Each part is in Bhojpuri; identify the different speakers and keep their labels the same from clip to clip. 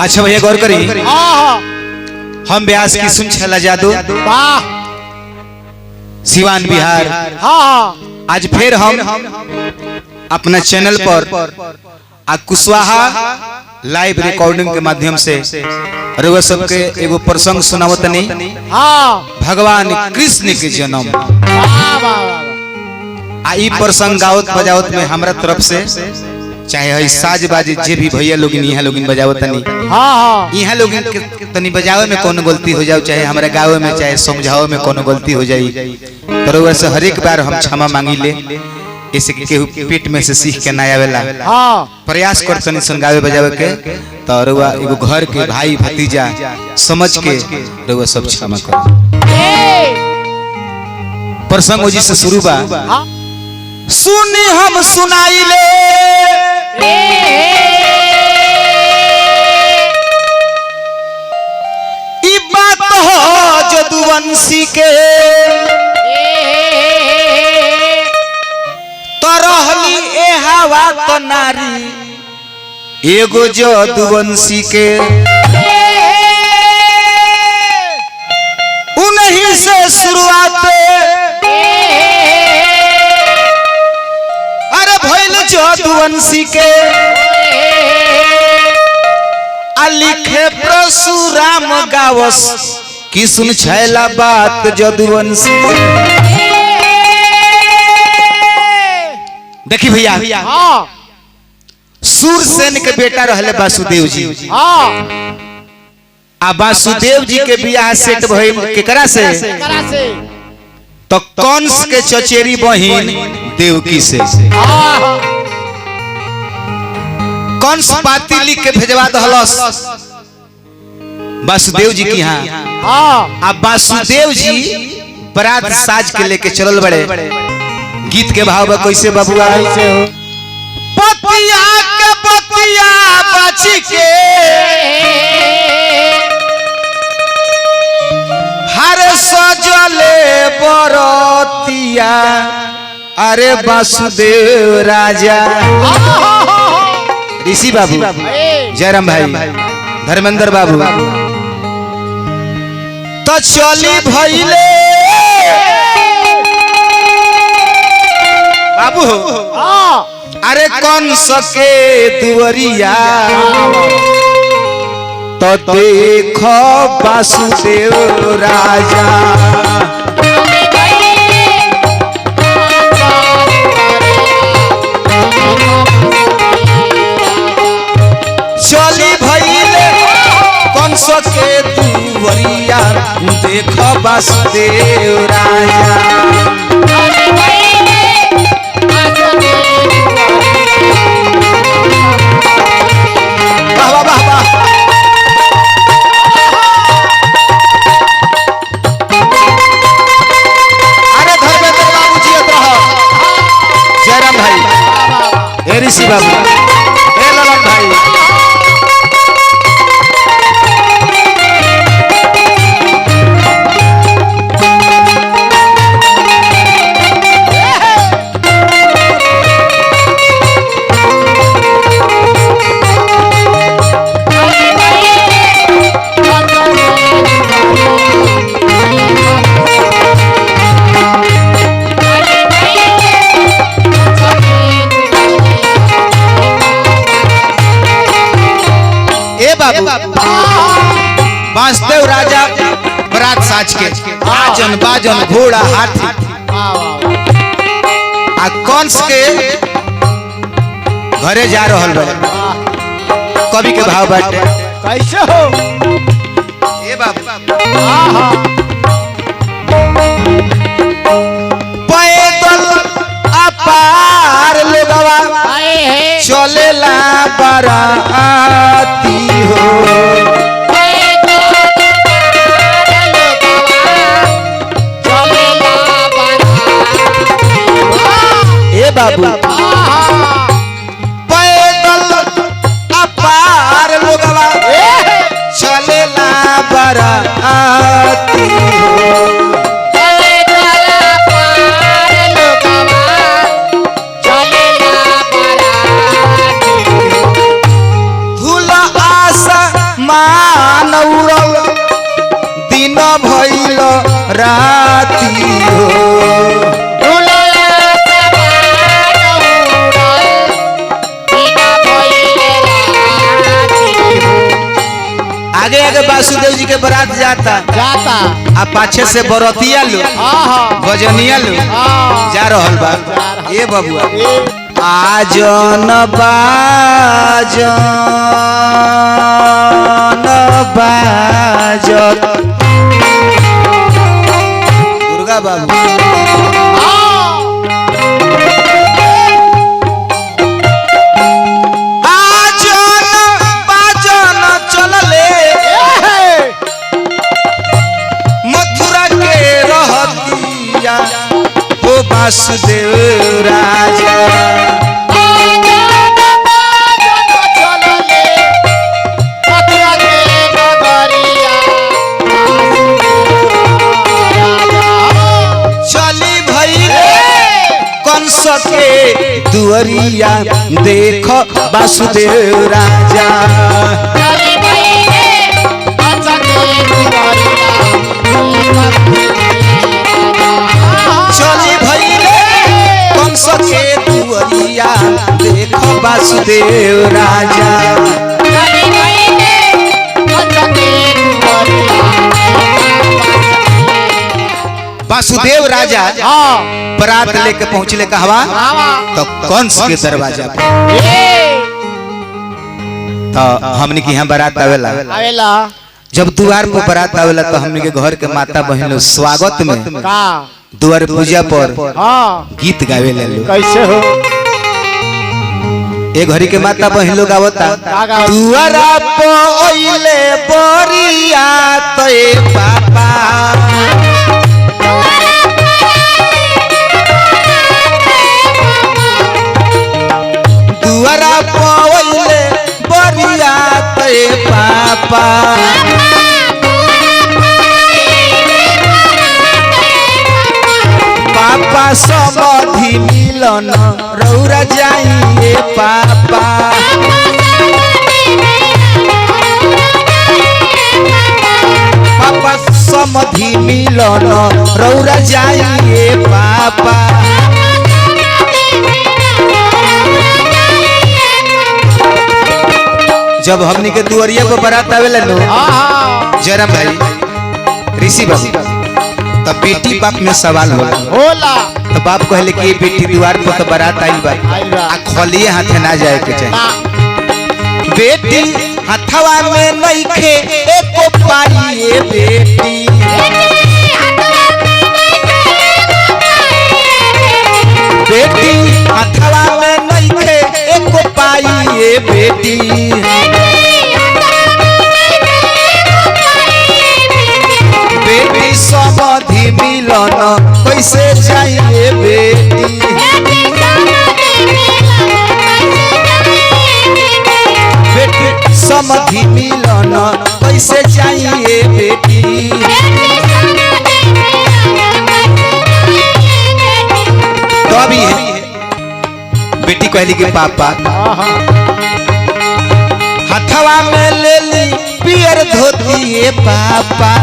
Speaker 1: अच्छा भैया गौर करी, हम ब्यास की सुन छला जादू सिवान बिहार। आज फिर हम अपना चैनल पर कुशवाहा लाइव रिकॉर्डिंग के माध्यम से रउआ सबके एगो प्रसंग सुनावतनी। भगवान कृष्ण के जन्म आई प्रसंग गावत बजावत में हमरा तरफ से चाहे साज बाजी जे भी भैया लोग यहाँ लोग बजावतनी, यहाँ लोग तनी बजावे में कोनो गलती हो जाओ, चाहे हमारे गाँव में चाहे समझावे में कोनो गलती हो जाई, तो वैसे हर एक बार हम क्षमा मांगी ले। इसे केहू पेट में से सीख के ना आवेला, प्रयास करतनी संगावे बजावे के, तो रउआ एगो घर के भाई भतीजा समझ के रउआ सब क्षमा कर। प्रसंग जी से शुरू बा, सुनी हम सुनाई ले ई बात हो जदुवंशी के, तरहली ए हवा तो नारी एगो जदुवंशी के, उन्हीं से शुरुआत जदुवंशी के, लिखे परशुराम गावस की सुन छैला बात जदुवंशी। देखी भैया, सूरसेन के बेटा रहले वासुदेव जी, आ वासुदेव जी के बियाह सेट भइल केकरा से? तो कंस के चचेरी बहिन देवकी से। कंस पाती लिख के भेजवा दहलस वासुदेव जी की यहाँ। अब वासुदेव जी बरात साज के लेके चलल बड़े। गीत के भाव में कैसे बबुआ? पतिया के पतिया बची के हर सजले बरतिया, अरे वासुदेव राजा। ऋषि बाबू, जयराम भाई, धर्मेंद्र बाबू, तो चली भइले बाबू, अरे कंस के दुवरिया, तो देखो वासुदेव राजा। चली भइले कंस के दुवरिया, देखो वासुदेव राजा। वाह वाह वाह, अरे धर्मेंद्र बाबू जी रहो, जयराम भाई, ए ऋषि बाबू, ए ललन भाई। वासुदेव राजा बरात साज के आजन बाजन घोड़ा हाथी, आ कंस के घरे जा रहल बा। कवि के भाव बाटे कैसे हो? ए बाबू, पैदल अपार लोगवा चलेला बराती हो, बाबू पैदल अपार लोगवा चलेला बराती हो, धूल आसा बराती हो। आगे आगे वासुदेव जी के बारात जाता आ पाछे से बरतिया लो भजनिया लो जा रहल बा। ए बबुआ आजन बाजन बाजत दुर्गा बाबू वासुदेव राजा चली भई कंस के दुअरिया देख वासुदेव राजा के दुअरिया देखो वासुदेव राजा वासुदेव राजा बरात लेके पहुंचले कहवा तो कंस के दरवाजा पर। तो हमने की यहाँ बारात आवेला जब द्वार पर बारात आवेला तो हमने के घर के माता बहन स्वागत में द्वार पूजा पर गीत गावे ले कैसे हो। एक घड़ी के माता बहन लोग आवता दुआरा पइले बरिया ते पापा दुआरा पइले बरिया ते पापा पापा समाधि मिलन रौरा जाइए पापा पापा समाधि मिलन रौरा जाइए पापा जब हमनी के दुआरिया पर बारात आवेला नो जरा भाई ऋषि बाबू तो बेटी बाप में सवाल होला तो बाप कहले कि बेटी द्वार पर तो बारात आई बा आ खोलिए हाथे ना जाए के चाहिए बेटी हथवा में नइखे एको पाई बेटी बेटी हथवा में नइखे एको पाई बेटी बेटी समाधि मिलन कैसे जाइए बेटी बेटी समाधि मिलन कैसे जाइए बेटी तो अभी बेटी कहली कि पापा हथवा में ले ली पियर धोती पापा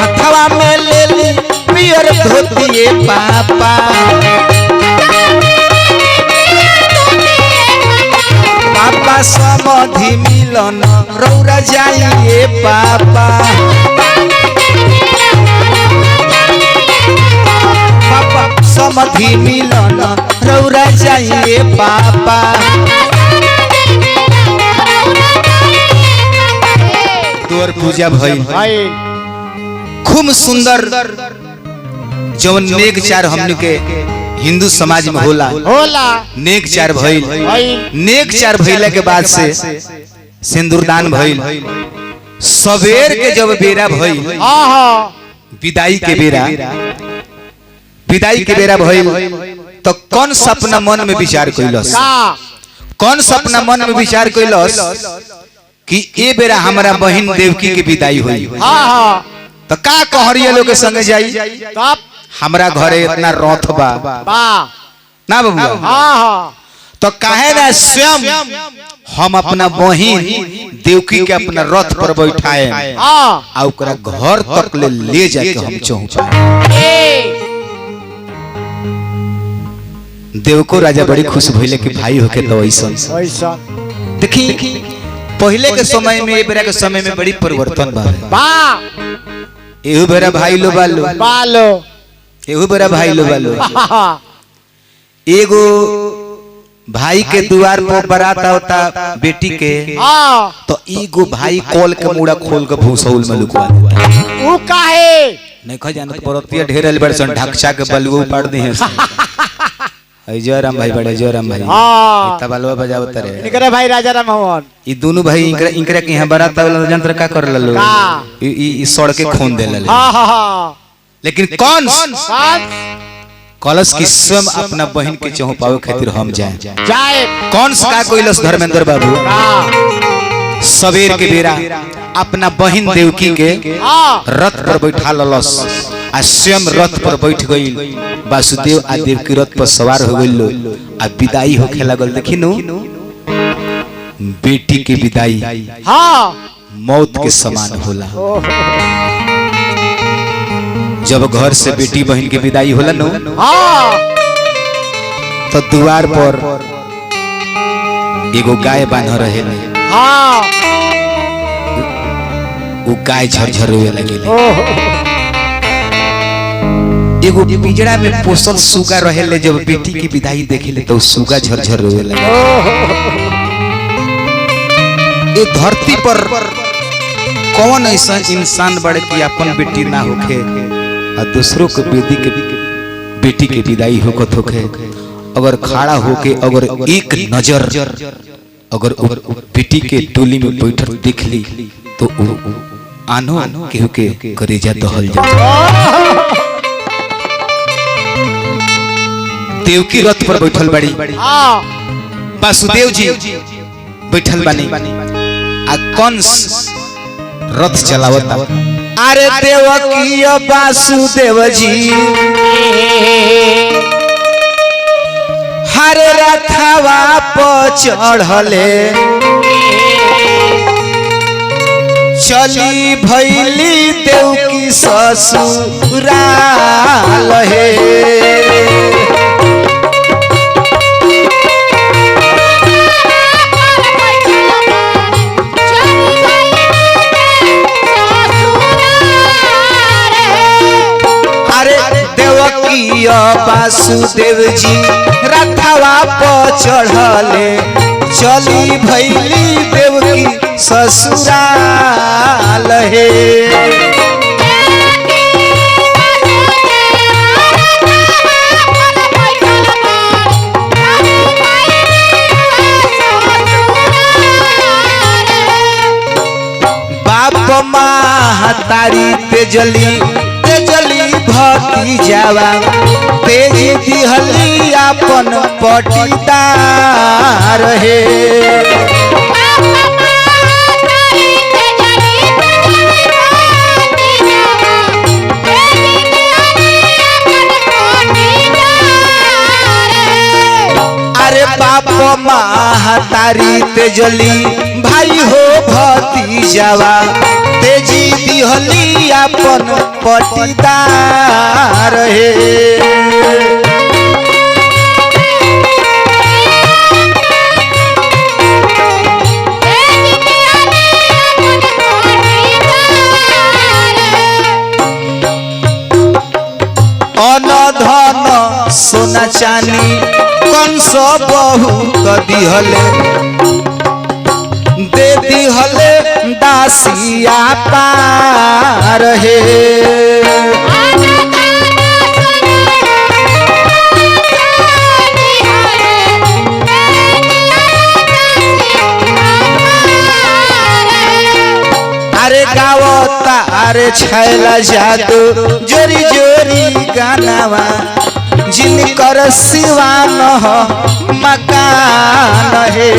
Speaker 1: हथवा में ले ली पियर धोती पापा पापा समाधि मिलन रौरा जाइए पापा पापा समाधि मिलन रौरा जाइए पापा तोर पूजा भइल खूब सुंदर जवन नेक चार हमने के हिंदू समाज में होला नेक चार भइल नेक चार भइला के बाद से सिंदूरदान भइल सवेर के जब बेरा भइल विदाई के बेरा भइल तो कौन सपना मन में विचार कइलस कौन सपना मन में विचार कइलस कि ए बेरा हमारा बहन देवकी के विदाई हुई तो का कहरिया लोग के संग जाई तब हमरा घरे इतना रथ बा ना बाबू तो काहे ना स्वयं हम अपना बहिन देवकी के अपना रथ पर बैठाए आ ओकरा घर तक ले जाके हम पहुंचाए। देवको राजा बड़ी खुश भइले कि भाई होके तो ऐसा देखी पहले के समय में बेरा के समय में बड़ी परिवर्तन बा एहू बेरा भाई लो बालो एहू बेरा भाई लो बालो एगो भाई के द्वार पर बारात होता बेटी के तो एगो भाई कॉल के मुड़ा खोल के भूसौल में लुकवा देता
Speaker 2: ऊ काहे
Speaker 1: नहीं कह जानत परतिया ढेरल बरसन ढक्सा के बलुओ पाड़ दी है जयराम भाई बड़े जयराम भाई इतना बलवा बजावत रहे
Speaker 2: इनकरे भाई राजा राम हवन
Speaker 1: ई दोनों भाई इनकरे के यहां बारात वाला यंत्र का कर ललो ई सड़के खून दे लले लेकिन कौन कलश की स्वयं अपना बहन के चौपावे खातिर हम जाए कौन सा कोइलस धर्मेंद्र बाबू सवेर के बेरा अपना बहन देवकी के रथ पर बैठा ललस आ स्वयं रथ पर बैठ गई वासुदेव आ देवकी रथ पर सवार हो गइल आ विदाई होखे लागल देखिनु बेटी के विदाई मौत के समान होला। जब घर से बेटी बहन की विदाई होला नो तो द्वार पर एगो गाय बांध रहे वो गाय झरझर रोए लगे एगो पिंजरा में पोसल सुगा रहे जब बेटी की विदाई देखे तो सुगा झरझर रोए लगे। ये धरती पर कौन ऐसा इंसान बड़े कि अपन बेटी ना होखे और दूसरों को बेटी के विदाई होकत होके अगर खड़ा होके अगर एक नजर अगर बेटी के टोली में बैठल देख ली तो आनो केहू के करेजा दहल जा। देवकी रथ पर बैठल बड़ी वासुदेव जी बैठल बानी आ कंस रथ चलावता अरे देवकी वासुदेव जी हरे रथवा पर चढ़ले चली भैली देवकी ससुराल हे वासुदेव जी रथवा पर चढ़ले चली भैली देवकी ससुराल हे बाप महतारी तेजली भक्ति जावा तेजी दिहली अपन पटीदार हे अरे बाप महतारी तेजली भाई हो भक्ति जावा तेजी दिहली अपन पटीदार हे अनधन सोना चानी कंस बहुत दिहले दे दिहले दासिया पार हे अरे गावता अरे छैला जादू जोरी जोरी गानावा जिनकर सिवान मकान हे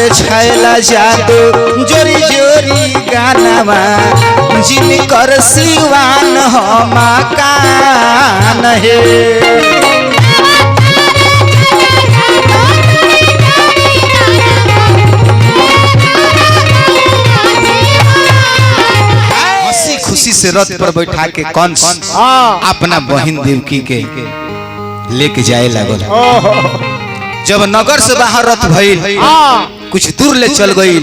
Speaker 1: अरे छैला जादू जोरी जोरी गानामा जिन कर सिवान हम कान हे हंसी खुशी से रथ पर बैठा के कंस अपना बहन देवकी के लेके जाए लागल। जब नगर से बाहर रथ भइल कुछ दूर ले चल गई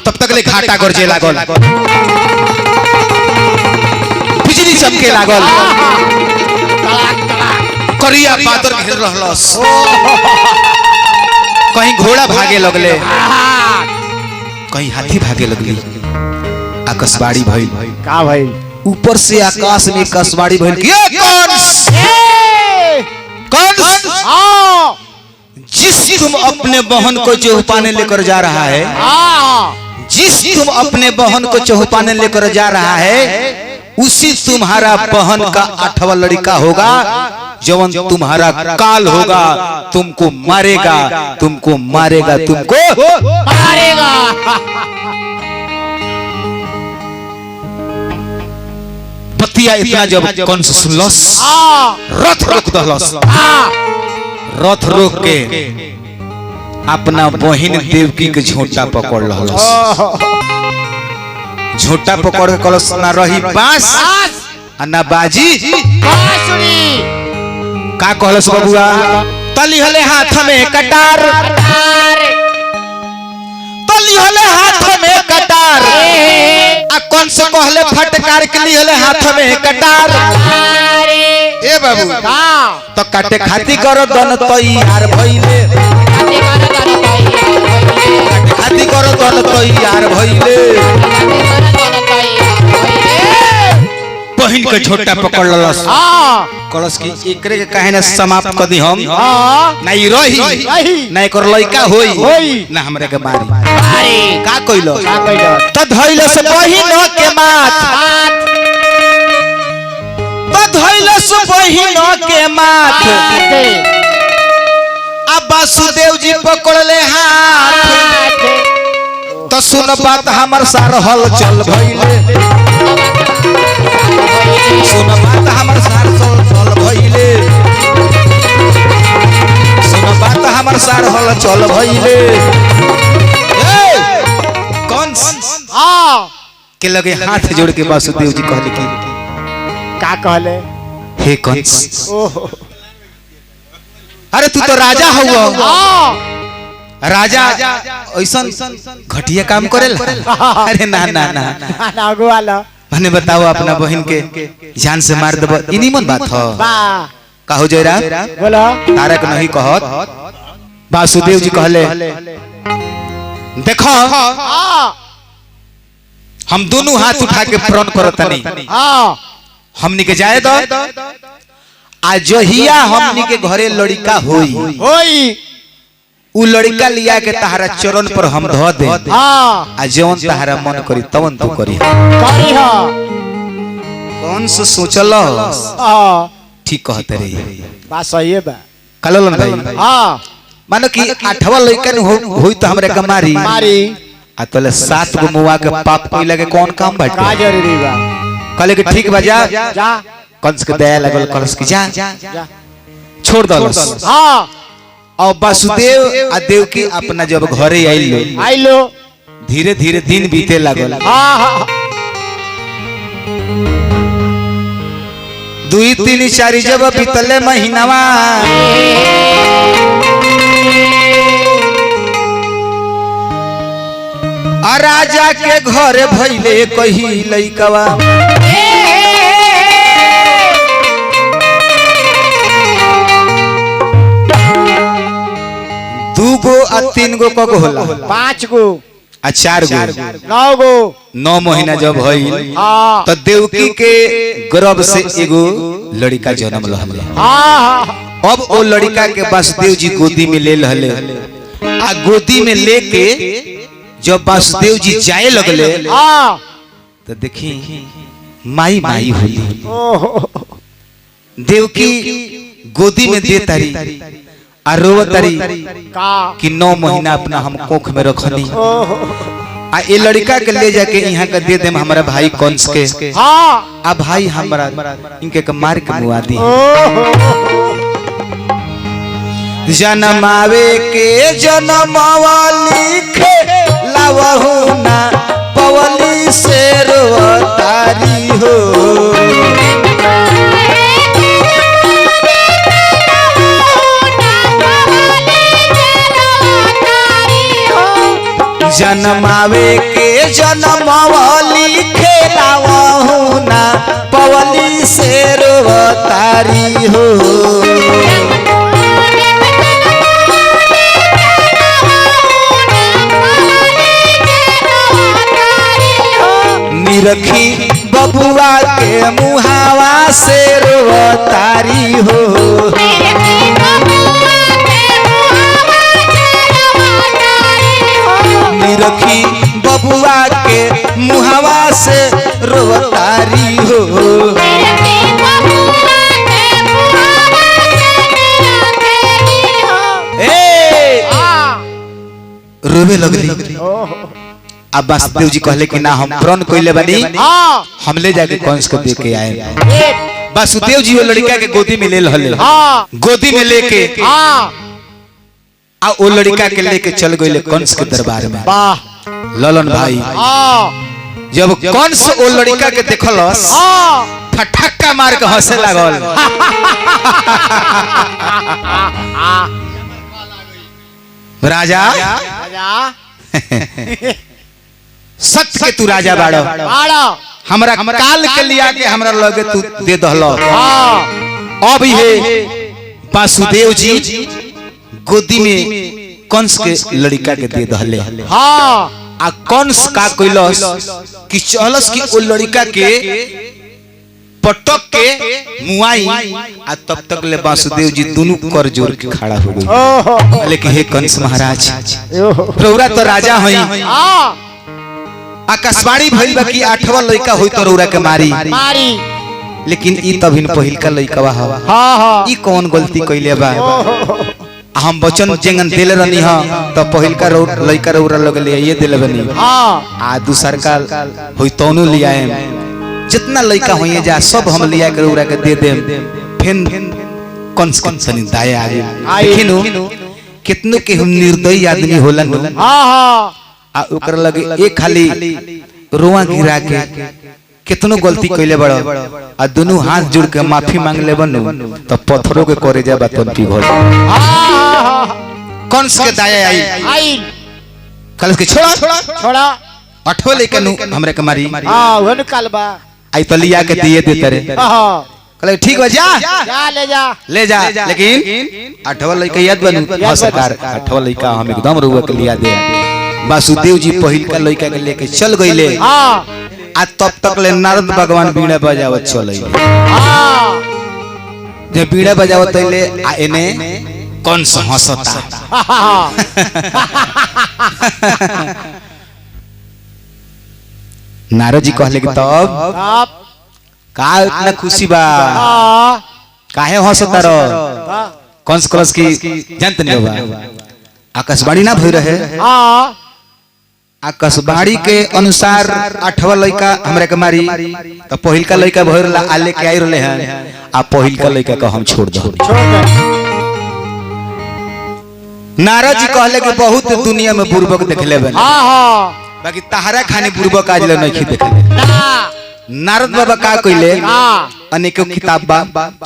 Speaker 1: तब तक ले घाटा गरजे लागल, बिजली चमके लागल, करिया बादर घेर रहलस, कहीं घोड़ा भागे लगले, कहीं हाथी भागे लगली। आकाशवाणी भइल
Speaker 2: का भइल?
Speaker 1: ऊपर से आकाश में आकाशवाणी भइल कि कंस जिस तुम अपने बहन को चौपाने लेकर जा रहा है, जिस तुम अपने बहन को चौपाने लेकर जा रहा है उसी तुम्हारा बहन का 8वां लड़का होगा जवन तुम्हारा काल होगा, तुमको मारेगा, तुमको मारेगा, तुमको
Speaker 2: मारेगा।
Speaker 1: बतिया इतना जब कंस सुनलस रथ रोक दहलस, रथ रोक के अपना बहन देवकी के झोटा पकड़ लहलस। झोटा पकड़ के कलस ना रही बांस ना बाजी, का कहलस बबुआ? तली हले हाथ में कटार, तली हले हाथ में कटार, आ कंस कहले फटकार के लिए हले हाथ में कटार। ए बाबू तो काटे खाती करो दन तैयार भइले, खाती करो दन तैयार भइले। बहन के छोटा पकड़ ललस, कलस की एकरे के काहे ना समाप्त कर दी हम, नहीं रही नहीं कर लइका होई ना हमरे के मारी। का कइलो त धइले से बहिन के माथ, त धइले से बहिन के माथ, अब वासुदेव जी पकड़ ले हाथ। तो सुन बात हमर सार हल चल भइले, सुन बात हमर सार चल भइले, सुन बात हमर सार हल चल भइले। कंस के लगे हाथ जोड़ के वासुदेव जी कहले कि
Speaker 2: का कहले?
Speaker 1: हे कंस, अरे तू तो राजा हुआ, राजा ऐसा घटिया काम करेला? अरे ना ना ना मैंने बताओ अपना बहन के जान से मार दब, इनी मन बात हो कहो जयरा
Speaker 2: बोलो
Speaker 1: तारक नहीं कहत। वासुदेव जी कहले देखो हम दोनों हाथ उठा के प्रण करतनी, हमनी के जाए दो, आज जहिया हमनी के घरे लड़का होई उ लड़का लिया के तहरा चरण पर हम धो दे, आ जवन तहरा मन करी तवन तू करी। कौन से सोचल ठीक कहते रे,
Speaker 2: बात सही है बा
Speaker 1: कललन भाई। मानो कि 8वां लड़का होई तो हमरे के मारी आ तले 7 गो मुआ के पाप कोई लगे कौन काम बाटे
Speaker 2: का जरूरी बा।
Speaker 1: कहले कि ठीक बा जा,
Speaker 2: जा
Speaker 1: कंस के दया लगल, कंस की जा छोड़ दलस। और वासुदेव आ देवकी अपना जब घरे आइलो धीरे धीरे दिन बीते लागल। 2 3 4 जब बीतले महीनावा, आ राजा के घर भइले कही लइकवा, 2 गो आ 3 गो कगो होला,
Speaker 2: 5 गो
Speaker 1: आ 4 गो
Speaker 2: 9 गो
Speaker 1: 9 महीना जब भइल तो देवकी के गर्भ से एगो लड़का जन्म लहले। अब वो लड़का के वासुदेव जी गोदी में ले लहले, आ गोदी में लेके जब वासुदेव जी जाए लगले तो देखी माई माई हुई। देवकी गोदी में दे तारी आ रोवतारी
Speaker 2: का
Speaker 1: कि 9 महीना अपना हम कोख में रखनी
Speaker 2: ओहो
Speaker 1: आ ये लड़का के ले जाके यहाँ के दे देम हमारा भाई कंस के
Speaker 2: हाँ
Speaker 1: आ भाई हमारा इनके के मार के मुआ दी जनमावे के जनमवा लिखे लावहु ना पवली से रोतारी हो जनमावे के जनमवा लिखे लावहु ना पवली से रोतारी हो निरखी बबुआ के मुहावा से रोतारी हो निरखी बबुआ के मुहावा से रोतारी हो रोवे लगली अब वासुदेव जी कहले कि ना हम प्रण कइले बानी हम ले जाके कंस को दे के आए वासुदेव जी वो लड़का के गोदी में ले लहले गोदी में लेके आ वो लड़का के लेके चल गइले कंस के दरबार में
Speaker 2: वाह
Speaker 1: ललन भाई जब कंस वो लड़का के देखलस फटक्का मार के हंसे लागल राजा सत्य के तू राजा बाड़ो हमरा काल के लिया के हमरा लगे तू दे दहलो अब ये वासुदेव जी गोदी में कंस के लड़का के दे दहले आ कंस का कइलस कि चलस कि ओ लड़का के पटक के मुआई आ तब तक ले वासुदेव जी दोनों कर जोर के खड़ा हो गए लेकिन हे कंस महाराज रौरा तो राजा हई आकाशवाणी भइल बा कि 8वां लड़का होई तो रौरा के मारी लेकिन ई तभिन पहिलका लड़का हा ई कौन गलती कइले बा हम वचन जेंगन देले रहनी ह तो पहिलका लड़का रौरा लगे ले ये देले बनी आ दूसर का होई तौनो लियाए जितना लड़का होइए जा सब हम लिया के रौरा के दे देम फेन कंस तनी दाया आ देखिनु कितनो के हम निर्दयी आदमी होलन आ ओकर लगे एक खाली रोआ गिरा के कितनो गलती कइले बड़ आ दोनों हाथ जोड़ के माफी मांग ले बनु तो पत्थरों के करे जा बातन की भल कंस के दाया आई कल के छोड़ा 8वां लड़का नु हमरे के मारी
Speaker 2: हां वो निकाल बा
Speaker 1: आई तो लिया के दिए देते रे कहले ठीक बा जा ले जा लेकिन 8वां लड़का याद बनू सरकार 8वां लड़का हम एकदम रुआ के लिया दे वासुदेव जी पहिलका लड़का के लेके चल गइले आ तब तक ले नारद भगवान बीड़ा बजावत चले जब बीड़ा बजावत ले आ एने कंस हंसता नारद जी कहले कि तब का इतना खुशी बा काहे हंसता रो कंस कलस की जानत नहीं बा आकाशवाणी ना भई रहे आकाशवाणी के अनुसार 8वां लड़का हमरा के मारी तो पहिलका लड़का भइरला आ लेके आई रहले हैं आ पहिलका लड़का को हम छोड़ दो नारद जी कहले कि बहुत दुनिया में बुर्बक देखले बन बाकी तहरा खाने बुर्बक आज ले नहीं देखले नारद बाबा का कइले अनेको किताब बा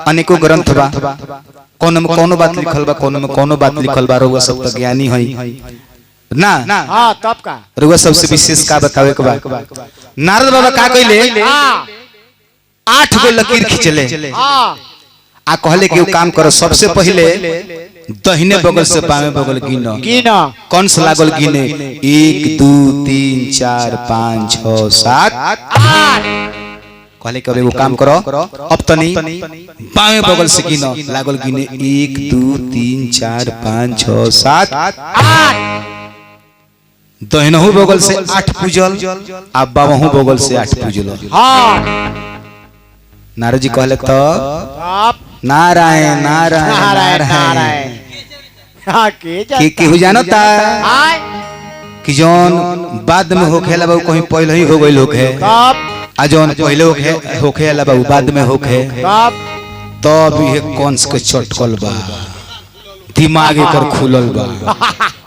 Speaker 1: अनेको ग्रंथ बा कोनो में कोनो बात लिखल बा कोनो में कोनो बात लिखल बा रउआ सब तो ज्ञानी हई ना
Speaker 2: हां तब का
Speaker 1: रउआ सबसे विशेष का बतावे के बा नारद बाबा का कइले 8 गो लकीर खींचले आ कहले कि वो काम करो सबसे पहले दाहिने बगल से बाएं बगल गिनो कंस लागल गिने 1 2 3 4 5 6 7 8 कहले कबे वो काम करो अब तनी बाएं बगल से गिनो लागल गिने 1 2 3 4 5 6 7 8 दाहिनहु बगल से 8 पूजल आ बावहु बगल से 8 पूजल नारद जी कहले तो नारायण नारायण नारायण
Speaker 2: हाँ के
Speaker 1: कि केहू जानता
Speaker 2: आय
Speaker 1: कि जौन बाद में होखे ला बाबू कहीं पहले ही हो गई होखे
Speaker 2: कब
Speaker 1: आ जौन पहले होखे ला बाबू बाद में होखे
Speaker 2: कब
Speaker 1: तब ये कंस के चटकल बा दिमाग एकर खुलल बा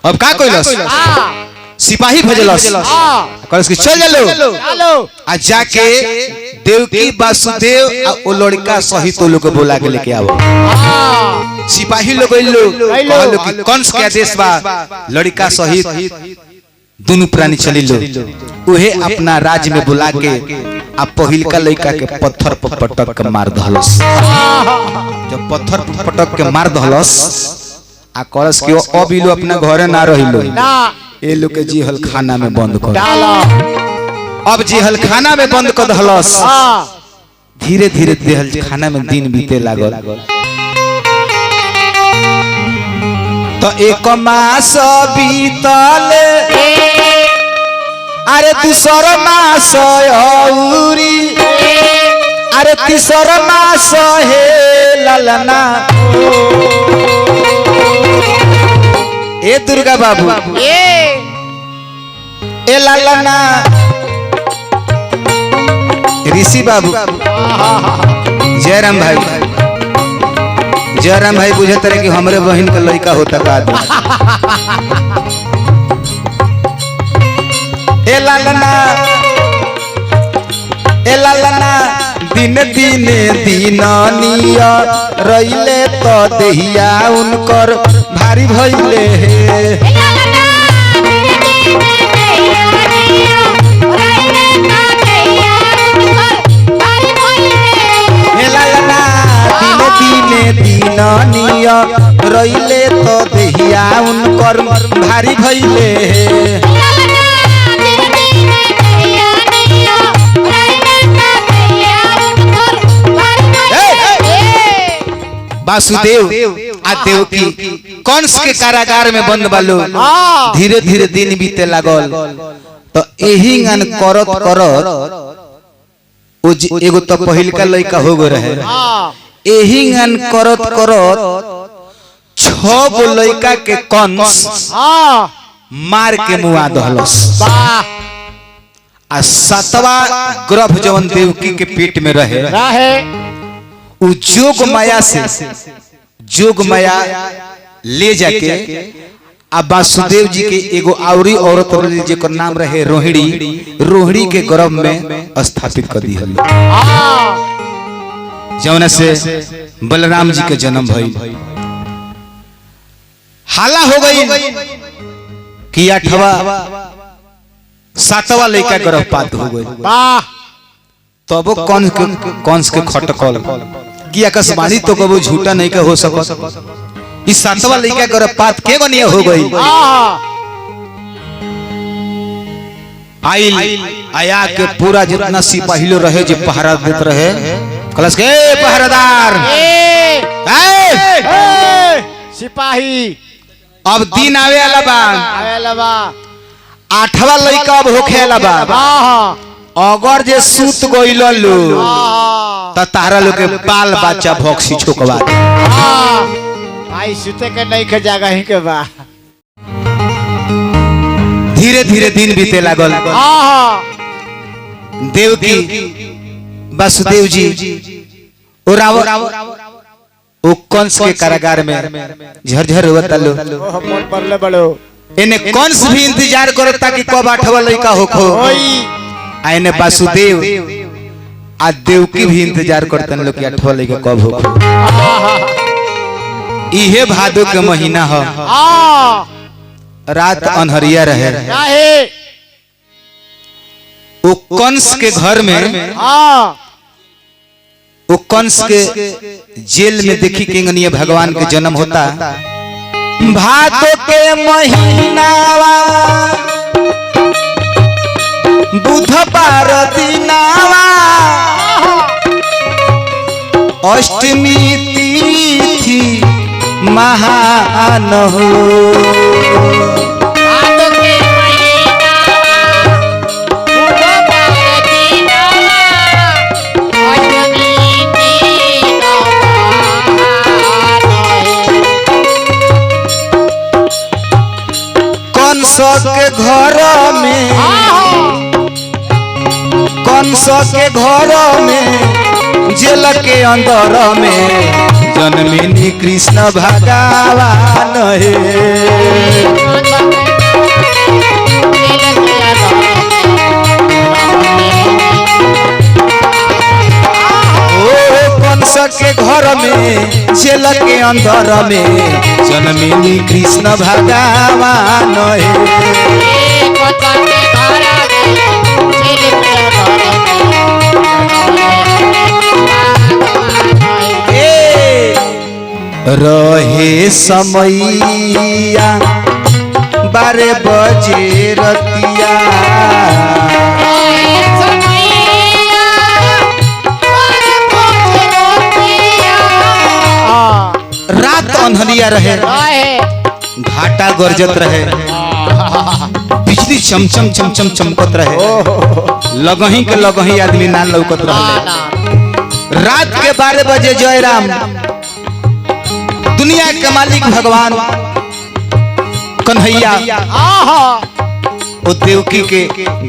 Speaker 1: अब का कइलस सिपाही भेजलस कहलस कि चल चलो
Speaker 2: चलो
Speaker 1: आ जाके देवकी वासुदेव आ ओ लड़का सहित लोग के बुला के लेके आओ सिपाही लोग कहलो कि कंस के आदेश बा लड़का सहित दोनों प्राणी चली लो उहे अपना राज्य में बुला के आ पहिलका लड़का के पत्थर पर पटक के मार दहलस जब पत्थर पर पटक के मार दहलस आ कलस के अब इलो अपना घरे ना रहिलो
Speaker 2: ना
Speaker 1: ए लोग के जीहल खाना में बंद कर
Speaker 2: डालो
Speaker 1: अब जीहल खाना में बंद कर दहलस धीरे धीरे देहल खाना में दिन बीते लागल तो एक मास बीतल अरे दूसर मास औरी अरे तीसर मास हे ललना ए दुर्गा बाबू ए ललना ऋषि बाबू जयराम भाई बुझे तरह कि हमरे बहन का लड़का होता का ए लालना दिन दिन दीनानिया रहिले तो देहिया उनकर भारी भइले हे लालना दिन दिन दीनानिया रहिले तो देहिया उनकर भारी भइले वासुदेव आ देवकी कंस के कारागार में बंद बालो धीरे धीरे दिन बीते लागल तो एही गन करत करत ओ एगो तो पहिलका लड़का हो गए रहे एही गन करत करत 6 गो लड़का के कंस मार के मुआ दहलस आ 7वां गर्भ जवन देवकी के पेट में रहे उ जोग माया से जोग माया ले जाके आ वासुदेव जी के एगो औरी औरत जेकर नाम रहे रोहिणी के गर्भ में स्थापित कर दी हल जौना से बलराम जी के जन्म भइल हाला हो गई कि 7वां लड़का गर्भपात हो गई तब कंस के खटकल कि आकाशवाणी तो कबो झूठा नहीं के हो सकत इस 7वां लड़का गर्भपात के गनिया हो गई आया के पूरा जितना सिपाही लो रहे जो पहरा देत रहे कलश के पहरेदार
Speaker 2: सिपाही
Speaker 1: अब दिन आवे वाला बा 8वां लड़का अब होखे वाला बा अगर जे सूत गइल लो त तारा लोग के बाल बच्चा भोक्सी छोकवा
Speaker 2: भाई सुते के नहीं के जगह ही के बा
Speaker 1: धीरे धीरे दिन बीते लागल देवकी वासुदेव जी ओ कंस के कारागार में झरझर होता लो
Speaker 2: मन बरले बड़ो
Speaker 1: इने कंस भी इंतजार करता कि कब 8वां लड़का होखो आने वासुदेव आ देवकी भी इंतजार करते लोग 8वां लड़का कब होखो इहे भादो के महीना हो रात अनहरिया रहे वो कंस के घर में वो कंस के जेल में देखी किंगनीय भगवान के जन्म होता भादो के महीनावा बुधवार दिनावा अष्टमी तिथि महान हो के घर में कंस के घर में जेल के अंदर में जन्मिनी कृष्ण भगवान है। कंस के घर में जेल के अंदर में जन्मिनी कृष्ण भगवान रहे समैया 12 बजे रतिया रात अंधरिया रहे घाटा गरजत रहे बिजली चमचम चमचम चमकत रहे लगही के लगही आदमी ना लौकत रहे। रात के 12 बजे जयराम दुनिया के मालिक भगवान कन्हैया वो देवकी के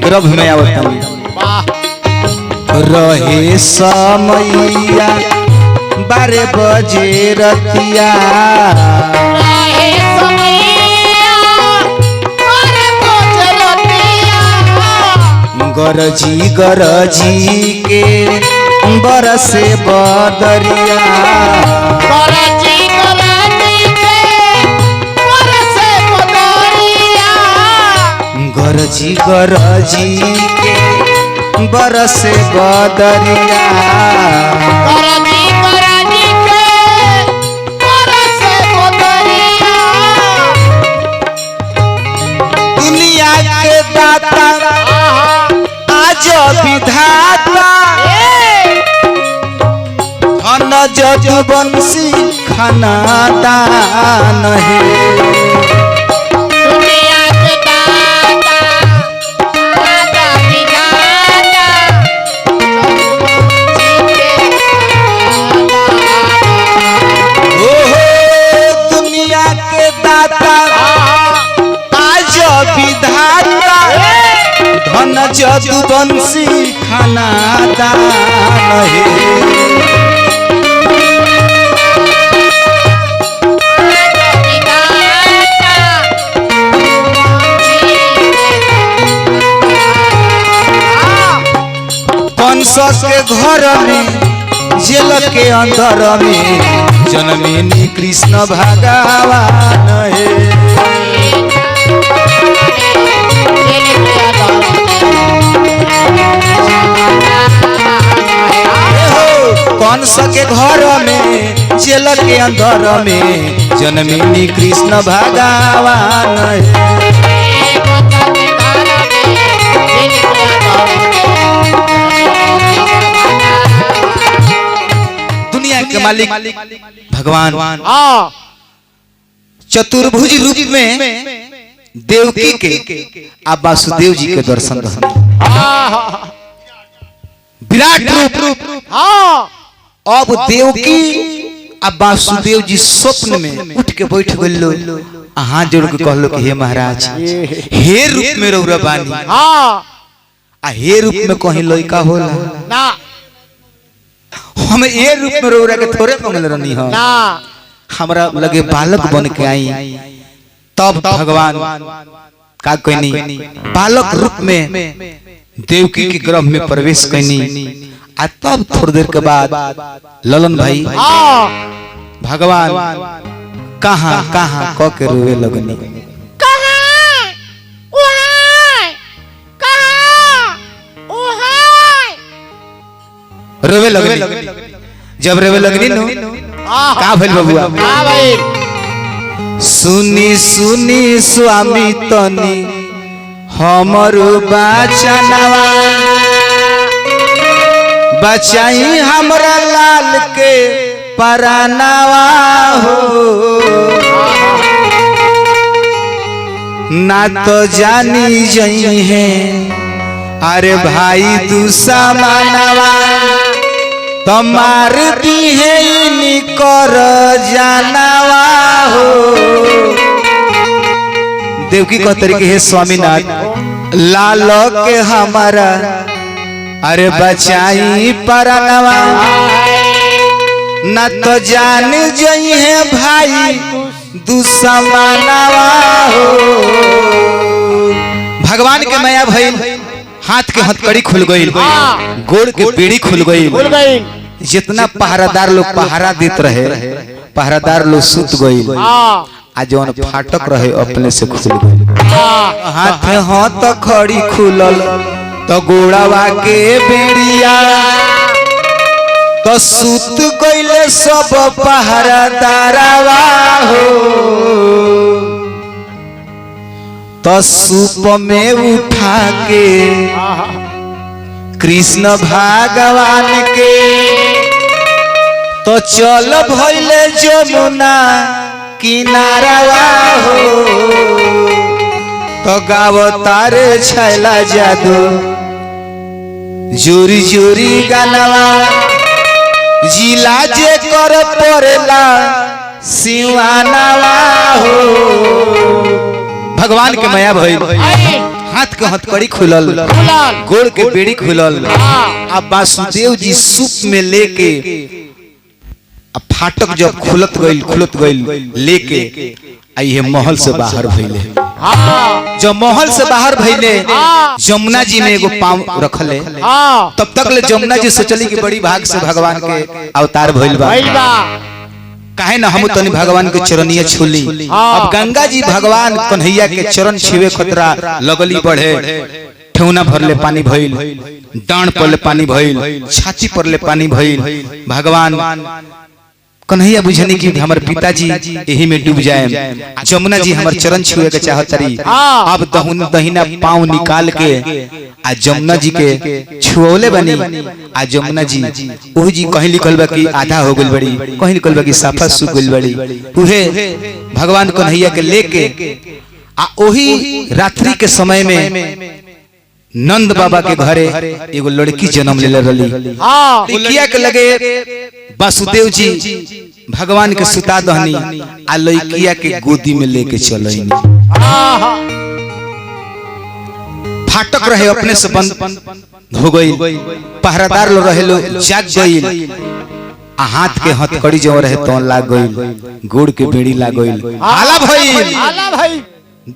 Speaker 1: गर्भ में आवत रहे समैया 12 बजे रतिया गरजी गरजी के बरसे बदरिया गरजी गरजी के बरसे बदरिया दुनिया के दाता आज विधाता धन जदुवंशी खाना दान है। धन जदुवंशी खाना दान है। कंस के घर में जेल के अंदर में जन्मिनी कृष्ण भगवान है। कंस के घर में जेल के अंदर में जन्मिनी कृष्ण भगवान है। दुनिया के मालिक भगवान चतुर्भुज रूप में देवकी के आ वासुदेव जी के दर्शन विराट रूप अब देवकी आ वासुदेव जी स्वप्न में उठ के बैठ गइलो हाथ जोड़ के कहलो कि हे महाराज हे रूप में रौरा बानी आ हे रूप में कहीं लइका होला ना हम ए रूप में रौरा के थोड़े मंगल रहनी हो ना हमरा लगे बालक बन के आई तब भगवान का कहनी बालक रूप में देवकी के गर्भ में प्रवेश करनी आ तब थोड़ी देर के बाद ललन भाई भगवान कहाँ कहाँ क के रोवे लगनी रोवे लगनी जब रोवे लगनी नो का भइल बबुआ सुनी सुनी स्वामी तनी हमरो बचनवा बचाई हमरा लाल के परानवा हो ना तो जानी जई है अरे भाई दुश्मनवा तो मार दी है निकर जानवा हो देवकी को तरीके हे स्वामीनाथ लालो के हमारा अरे बचाई परनवा न तो जान जई है भाई दुश्मनवा हो। भगवान के माया भइल, हाथ के हथकड़ी खुल गई, गोड़ के बेड़ी खुल गई। जितना पहरादार लोग पहरा देते रहे, पहरादार लोग सुत गई। आज जौन फाटक रहे अपने से खुल गई। हाथ हाथ खड़ी खुलल तो गोड़ावा के बेड़िया तो सुत गईले सब पहरादारवा हो। तो सूप में उठा के कृष्ण भगवान के तो चल भइले जमुना किनारवा हो। तो गावतारे छैला जादू जोरी जोरी गानवा जिला जे कर पड़ेला सिवानवा हो। भगवान के माया भइल, हाथ के हथकड़ी खुलल, गोड़ के बेड़ी खुलल। अब वासुदेव जी सूप में लेके फाटक जब खुलत गईल लेके आई है महल से बाहर भइले। जब महल से बाहर भइले जमुना जी में एगो पांव रखले। तब तक ले जमुना जी सोचली कि बड़ी भाग से भगवान के अवतार भइल बा, काहे ना हम तनी भगवान के चरणिया छुली। अब गंगा जी भगवान कन्हैया के चरण छुए खतरा लगली बढ़े। ठेहुना भरले पानी भइल, डांड परले पानी भइल, छाती परले पानी भइल। भगवान कन्हैया बुझनी कि हमर पिताजी यही में डूब जाए। जमुना जी हमर चरण छुए के चाहतरी। अब दहिना पांव निकाल के आ जमुना जी के छुओले बनी। आ जमुना जी ओह जी कहीं लिखल बा कि आधा हो गइल बड़ी, कहीं लिखल बा कि साफा सूख गइल बड़ी। उहे भगवान कन्हैया के लेके आ ओही रात्रि के समय में नंद बाबा के घरे एगो लड़की जन्म ले रही। लड़किया के लगे वासुदेव जी भगवान के सुता दहनी आ लड़किया के गोदी में लेके चलनी। फाटक रहे अपने से बंद हो गई, पहरादार लो रहे लो जाग गई। हाथ के हथकड़ी जो रहे तो लाग गई, गोड़ के बेड़ी लाग गई। हाला भइल,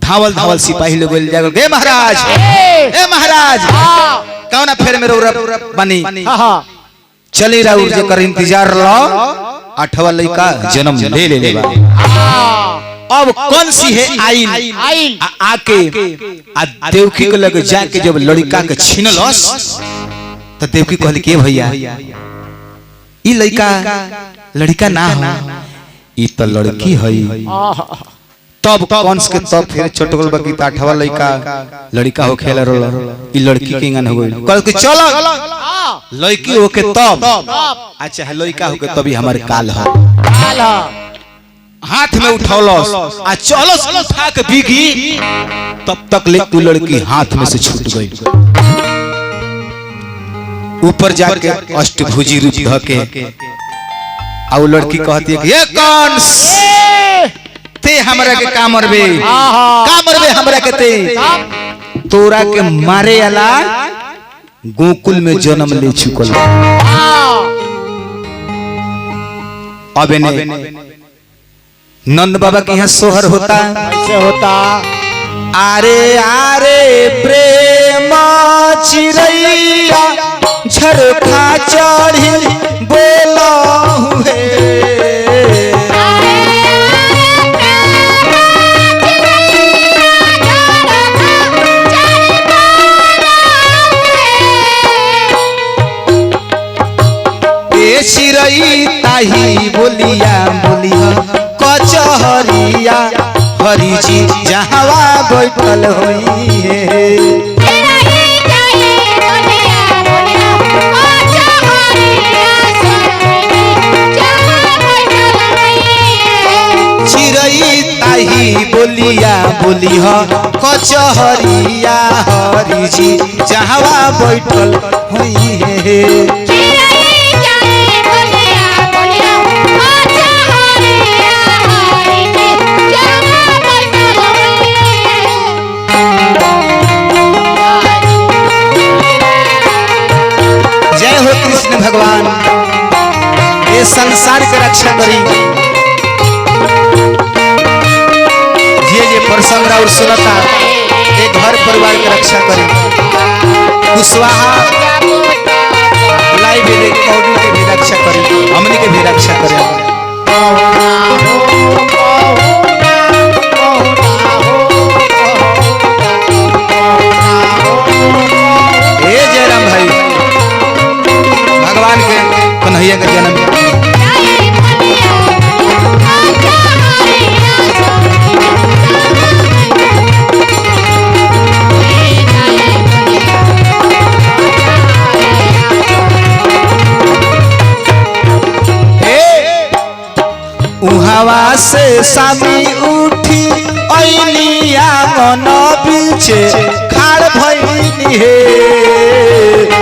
Speaker 1: धावल धावल सिपाही लोग जागल, ए महाराज, ए महाराज कौन फेर में बनी चली राउर जे कर इंतजार लो। आठवा लड़का जन्म ले लेबा। अब कौन सी है आइल आके आ देवकी के लगे जाके जब लड़का के छीनलस तो देवकी कहली के भैया ई लड़का ना हो, ई तो लड़की है। तब कंस के तब फिर छोटगल बकी आठवा लड़का हो खेला रोल। ई लड़की के इंगन हो गई, कल के चलो लड़की हो के तब अच्छा है लड़का हो के तभी हमारे काल है। हाथ में उठौलस आ चलस उठा के बिगी। तब तक ले तू लड़की हाथ में से छूट गई। ऊपर जाके अष्टभुजी रूप धके आ वो लड़की कहती है कि ये कंस ते हमरा के का मरबे हमरा के ते तोरा के मारे वाला गोकुल में जन्म ले चुकल। अब ने नंद बाबा के यहाँ सोहर होता,
Speaker 2: कैसे होता?
Speaker 1: आरे आरे प्रेम चिरैया झरखा चढ़ी बोलहु हे। चिरई ताही बोलिया बोलिया कचहरिया हरि जी जहावा बैठल होई है। चिरई ताही बोलिया बोलिया कचहरिया हरि जी जहावा बैठल होई है। हो कृष्ण भगवान ये संसार के रक्षा करी ये प्रसंग और सुनता एक घर परिवार के रक्षा करी कुशवाहा लाइव रिकॉर्डिंग के भी रक्षा करी हमनी के भी रक्षा करे जयराम भाई भगवान के कन्हैया का जन्म उहावा से सामी उठी ऐनिया मन पीछे खाड़ भइनी हे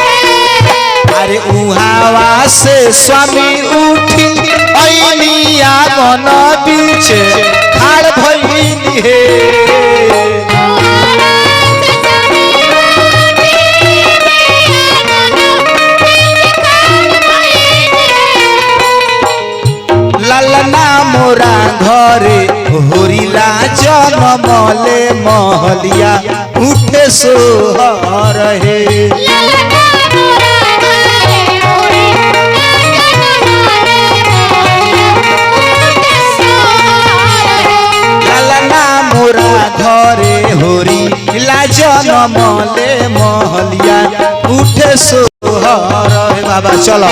Speaker 1: अरे उहावा से स्वामी उठी ऐनिया मन पीछे खाड़ भइनी हे ललना मोरा घरे होरिला जनमले महलिया उठे सोहर हे ललना मोरा घरे होरिला जनमले महलिया उठे सोहर हे बाबा चलो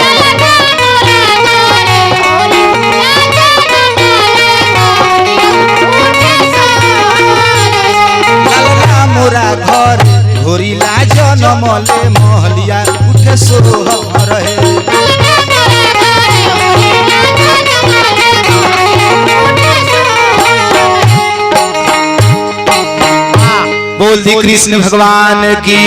Speaker 1: मोरा घर होरिला जनमले महलिया उठे सोहर हे बोल दी कृष्ण भगवान की